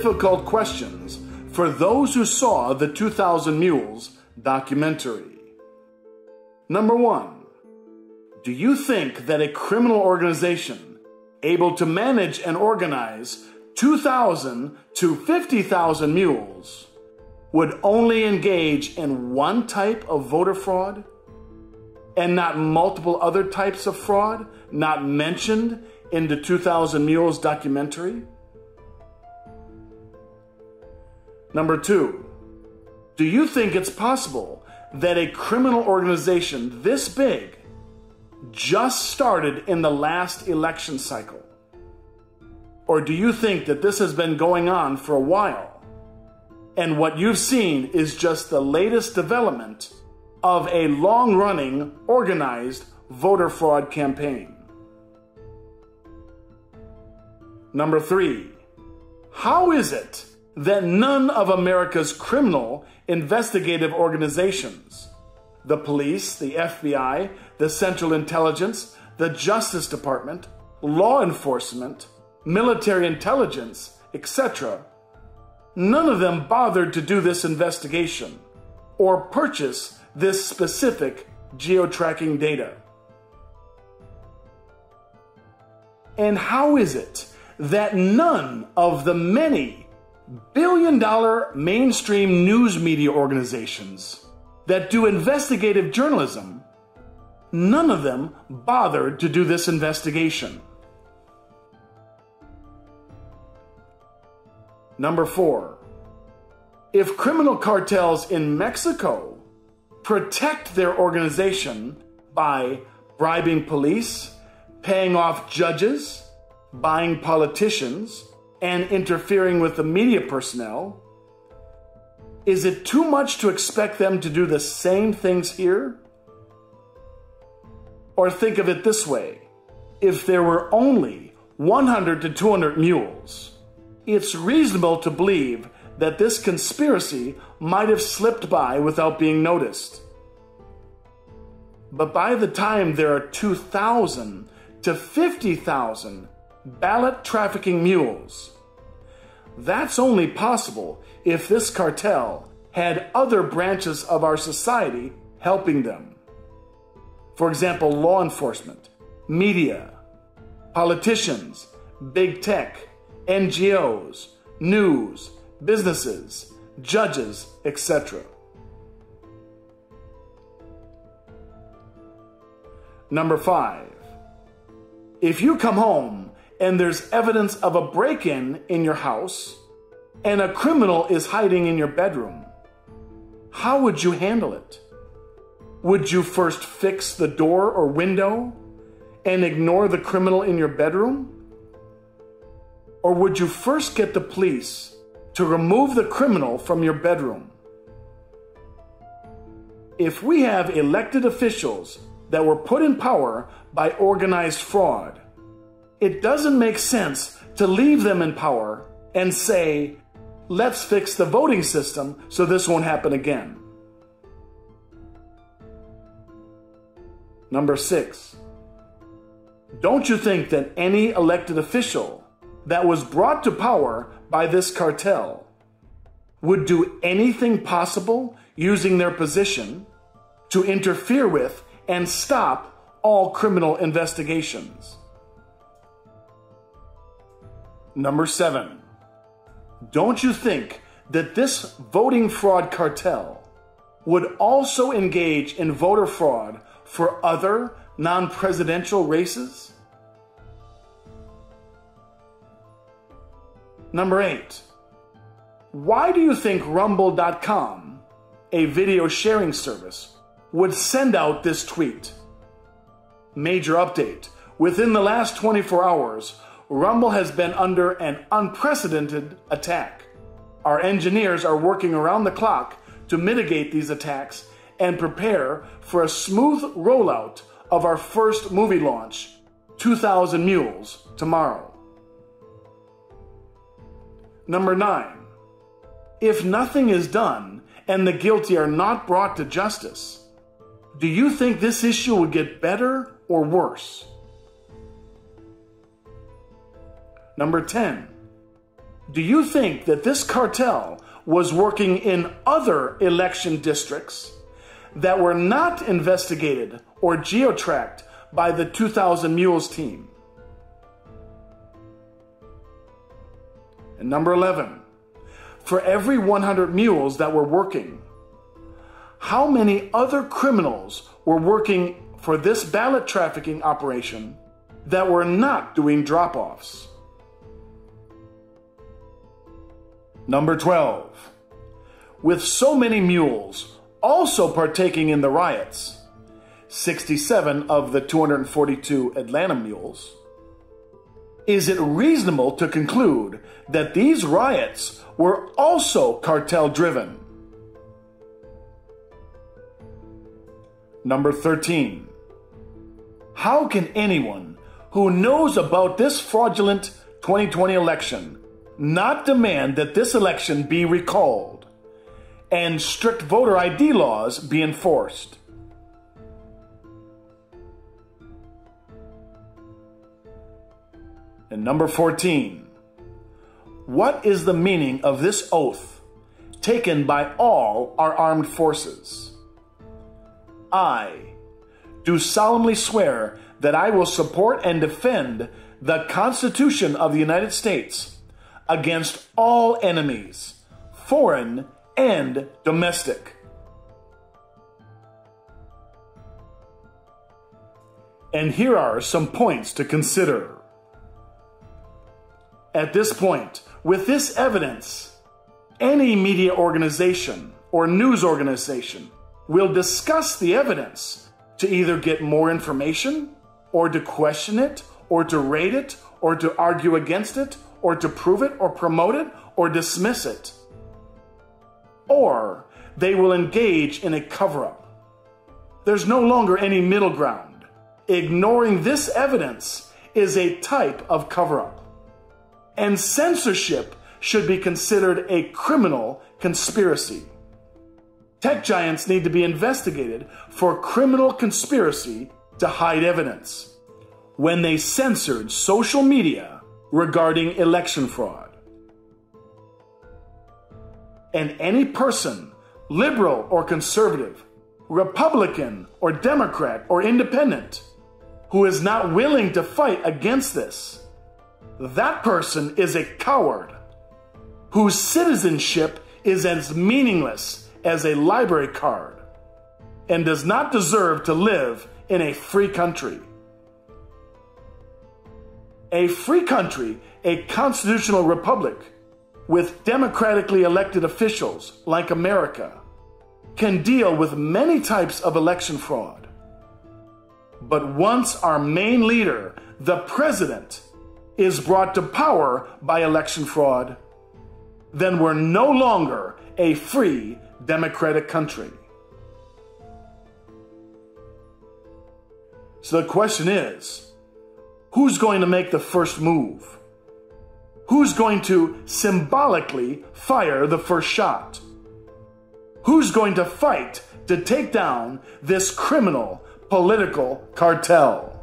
difficult questions for those who saw the 2000 Mules documentary. Number 1. Do you think that a criminal organization able to manage and organize 2,000 to 50,000 mules would only engage in one type of voter fraud and not multiple other types of fraud not mentioned in the 2000 Mules documentary? Number 2, do you think it's possible that a criminal organization this big just started in the last election cycle? Or do you think that this has been going on for a while, and what you've seen is just the latest development of a long-running, organized voter fraud campaign? Number 3, how is it that none of America's criminal investigative organizations, the police, the FBI, the Central Intelligence, the Justice Department, law enforcement, military intelligence, etc., none of them bothered to do this investigation or purchase this specific geo-tracking data? And how is it that none of the many billion-dollar mainstream news media organizations that do investigative journalism, none of them bothered to do this investigation? Number 4, if criminal cartels in Mexico protect their organization by bribing police, paying off judges, buying politicians, and interfering with the media personnel, is it too much to expect them to do the same things here? Or think of it this way: if there were only 100 to 200 mules, it's reasonable to believe that this conspiracy might have slipped by without being noticed. But by the time there are 2,000 to 50,000 ballot trafficking mules, that's only possible if this cartel had other branches of our society helping them. For example, law enforcement, media, politicians, big tech, NGOs, news, businesses, judges, etc. Number 5, if you come home and there's evidence of a break-in in your house and a criminal is hiding in your bedroom, how would you handle it? Would you first fix the door or window and ignore the criminal in your bedroom? Or would you first get the police to remove the criminal from your bedroom? If we have elected officials that were put in power by organized fraud, it doesn't make sense to leave them in power and say, let's fix the voting system so this won't happen again. Number 6, don't you think that any elected official that was brought to power by this cartel would do anything possible using their position to interfere with and stop all criminal investigations? Number 7, don't you think that this voting fraud cartel would also engage in voter fraud for other non-presidential races? Number 8, why do you think Rumble.com, a video sharing service, would send out this tweet? Major update. Within the last 24 hours, Rumble has been under an unprecedented attack. Our engineers are working around the clock to mitigate these attacks and prepare for a smooth rollout of our first movie launch, 2000 Mules, tomorrow. Number 9, if nothing is done and the guilty are not brought to justice, do you think this issue would get better or worse? Number 10, Do you think that this cartel was working in other election districts that were not investigated or geotracked by the 2000 Mules team? And number 11, for every 100 mules that were working, how many other criminals were working for this ballot trafficking operation that were not doing drop-offs? Number 12, with so many mules also partaking in the riots, 67 of the 242 Atlanta mules, is it reasonable to conclude that these riots were also cartel-driven? Number 13, how can anyone who knows about this fraudulent 2020 election not demand that this election be recalled and strict voter ID laws be enforced? And number 14, what is the meaning of this oath taken by all our armed forces? I do solemnly swear that I will support and defend the Constitution of the United States against all enemies, foreign and domestic. And here are some points to consider. At this point, with this evidence, any media organization or news organization will discuss the evidence to either get more information, or to question it, or to rate it, or to argue against it, or to prove it, or promote it, or dismiss it. Or they will engage in a cover-up. There's no longer any middle ground. Ignoring this evidence is a type of cover-up. And censorship should be considered a criminal conspiracy. Tech giants need to be investigated for criminal conspiracy to hide evidence when they censored social media regarding election fraud. And any person, liberal or conservative, Republican or Democrat or independent, who is not willing to fight against this, that person is a coward whose citizenship is as meaningless as a library card and does not deserve to live in a free country. A free country, a constitutional republic with democratically elected officials like America, can deal with many types of election fraud. But once our main leader, the president, is brought to power by election fraud, then we're no longer a free democratic country. So the question is, who's going to make the first move? Who's going to symbolically fire the first shot? Who's going to fight to take down this criminal political cartel?